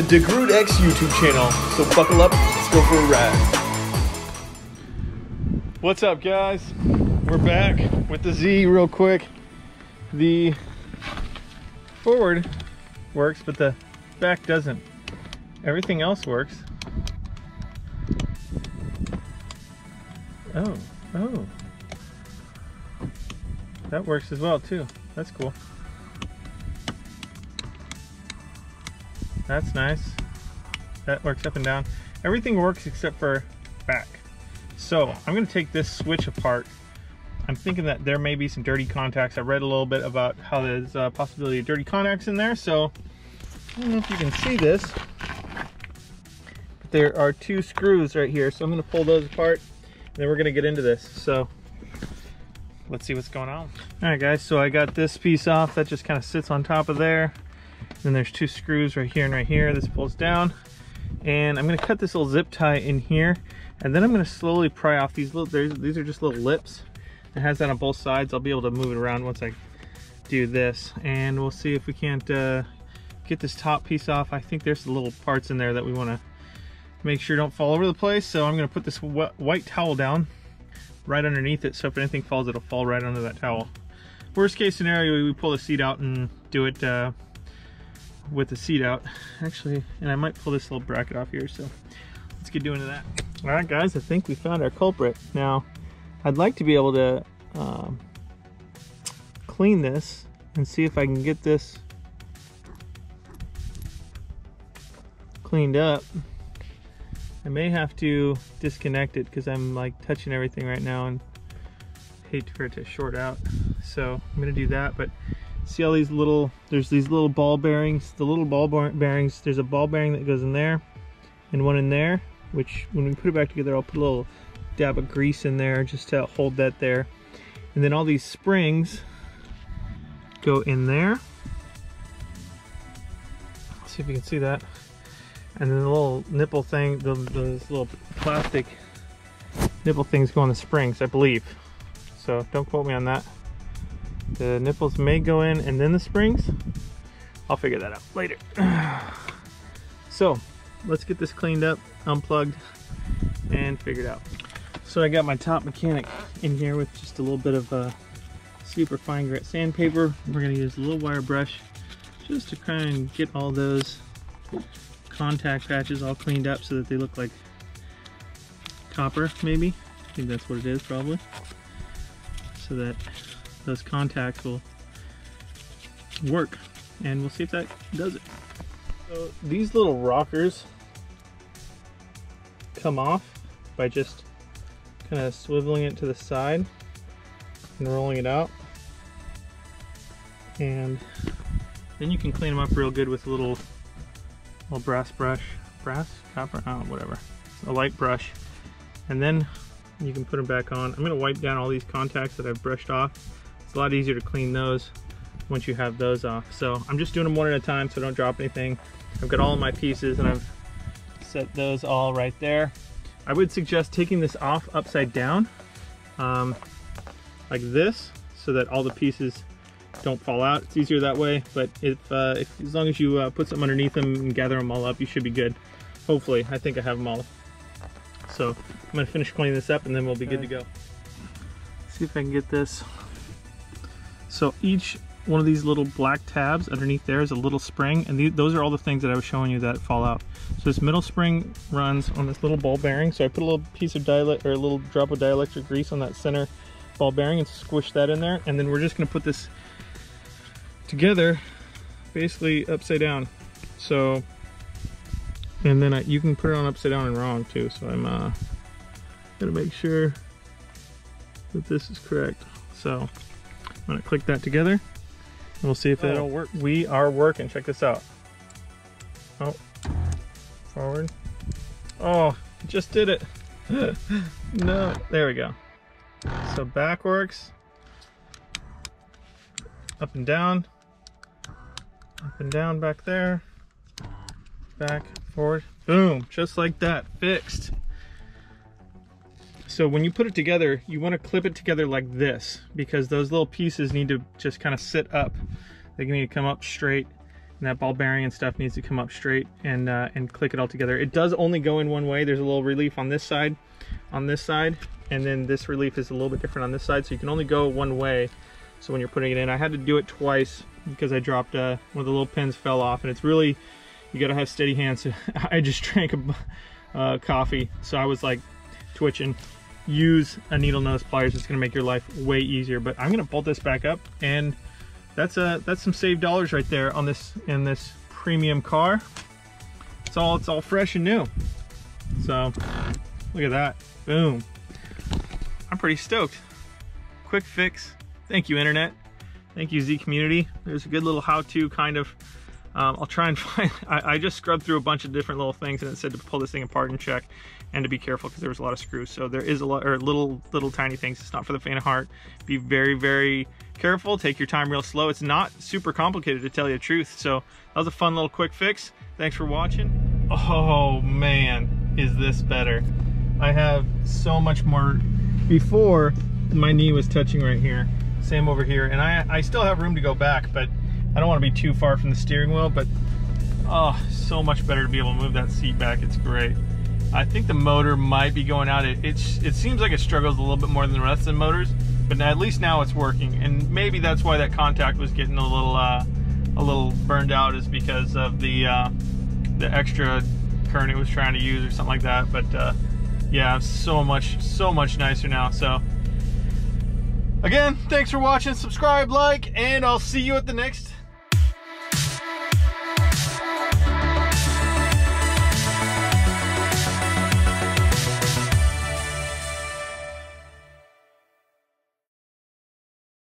DeGroot X YouTube channel. So buckle up, let's go for a ride. What's up, guys? We're back with the Z real quick. The forward works, but the back doesn't. Everything else works. Oh. That works as well too. That's cool. That's nice. That works up and down. Everything works except for back. So I'm going to take this switch apart. I'm thinking that there may be some dirty contacts. I read a little bit about how there's a possibility of dirty contacts in there. So I don't know if you can see this, but there are two screws right here. So I'm going to pull those apart and then we're going to get into this. So let's see what's going on. All right, guys, so I got this piece off. That just kind of sits on top of there. Then there's two screws right here and right here. This pulls down. And I'm gonna cut this little zip tie in here. And then I'm gonna slowly pry off these little, these are just little lips. It has that on both sides. I'll be able to move it around once I do this. And we'll see if we can't get this top piece off. I think there's the little parts in there that we wanna make sure don't fall over the place. So I'm gonna put this white towel down right underneath it, so if anything falls, it'll fall right under that towel. Worst case scenario, we pull the seat out and do it with the seat out. Actually, and I might pull this little bracket off here, so let's get doing that. All right, guys, I think we found our culprit. Now, I'd like to be able to clean this and see if I can get this cleaned up. I may have to disconnect it because I'm like touching everything right now and hate for it to short out. So I'm gonna do that, but see all these little, there's these little ball bearings, the little ball bearings, there's a ball bearing that goes in there and one in there, which when we put it back together, I'll put a little dab of grease in there just to hold that there. And then all these springs go in there. Let's see if you can see that. And then the little nipple thing, those little plastic nipple things go on the springs, I believe. So don't quote me on that. The nipples may go in and then the springs. I'll figure that out later. So let's get this cleaned up, unplugged, and figured out. So I got my top mechanic in here with just a little bit of super fine grit sandpaper. We're gonna use a little wire brush just to try and get all those contact patches all cleaned up so that they look like copper, maybe. I think that's what it is, probably. So that those contacts will work, and we'll see if that does it. So these little rockers come off by just kind of swiveling it to the side and rolling it out, and then you can clean them up real good with a little brass brush, copper, oh, whatever, a light brush, and then you can put them back on. I'm going to wipe down all these contacts that I've brushed off. It's a lot easier to clean those once you have those off. So I'm just doing them one at a time so don't drop anything. I've got all of my pieces and I've set those all right there. I would suggest taking this off upside down like this so that all the pieces don't fall out. It's easier that way, but if as long as you put something underneath them and gather them all up, you should be good. Hopefully. I think I have them all. So I'm going to finish cleaning this up and then we'll be good to go. See if I can get this. So each one of these little black tabs underneath there is a little spring, and those are all the things that I was showing you that fall out. So this middle spring runs on this little ball bearing. So I put a little piece of a little drop of dielectric grease on that center ball bearing and squish that in there. And then we're just going to put this together basically upside down. So, and then you can put it on upside down and wrong too. So I'm gonna make sure that this is correct. So I'm gonna click that together and we'll see if that'll work. We are working. Check this out. Oh, forward. Oh, just did it. No, there we go. So back works. Up and down back there, back, forward, boom, just like that, fixed. So when you put it together, you want to clip it together like this, because those little pieces need to just kind of sit up. They need to come up straight And that ball bearing and stuff needs to come up straight and click it all together. It does only go in one way. There's a little relief on this side, and then this relief is a little bit different on this side, so you can only go one way. So when you're putting it in, I had to do it twice because I dropped one of the little pins fell off, and it's really, you gotta have steady hands. So I just drank a coffee, so I was like twitching. Use a needle nose pliers. It's gonna make your life way easier. But I'm gonna bolt this back up, and that's some saved dollars right there on this, in this premium car. It's all fresh and new. So look at that, boom. I'm pretty stoked. Quick fix. Thank you, internet. Thank you, Z community. There's a good little how-to kind of. I'll try and find, I just scrubbed through a bunch of different little things, and it said to pull this thing apart and check, and to be careful because there was a lot of screws. So there is a lot, or little tiny things. It's not for the faint of heart. Be very, very careful. Take your time real slow. It's not super complicated, to tell you the truth. So that was a fun little quick fix. Thanks for watching. Oh man, is this better. I have so much more. Before, my knee was touching right here. Same over here. And I still have room to go back, but I don't want to be too far from the steering wheel. But oh, so much better to be able to move that seat back. It's great. I think the motor might be going out. It seems like it struggles a little bit more than the rest of the motors, but at least now it's working. And maybe that's why that contact was getting a little burned out, is because of the extra current it was trying to use or something like that. But yeah, so much nicer now. So again, thanks for watching. Subscribe, like, and I'll see you at the next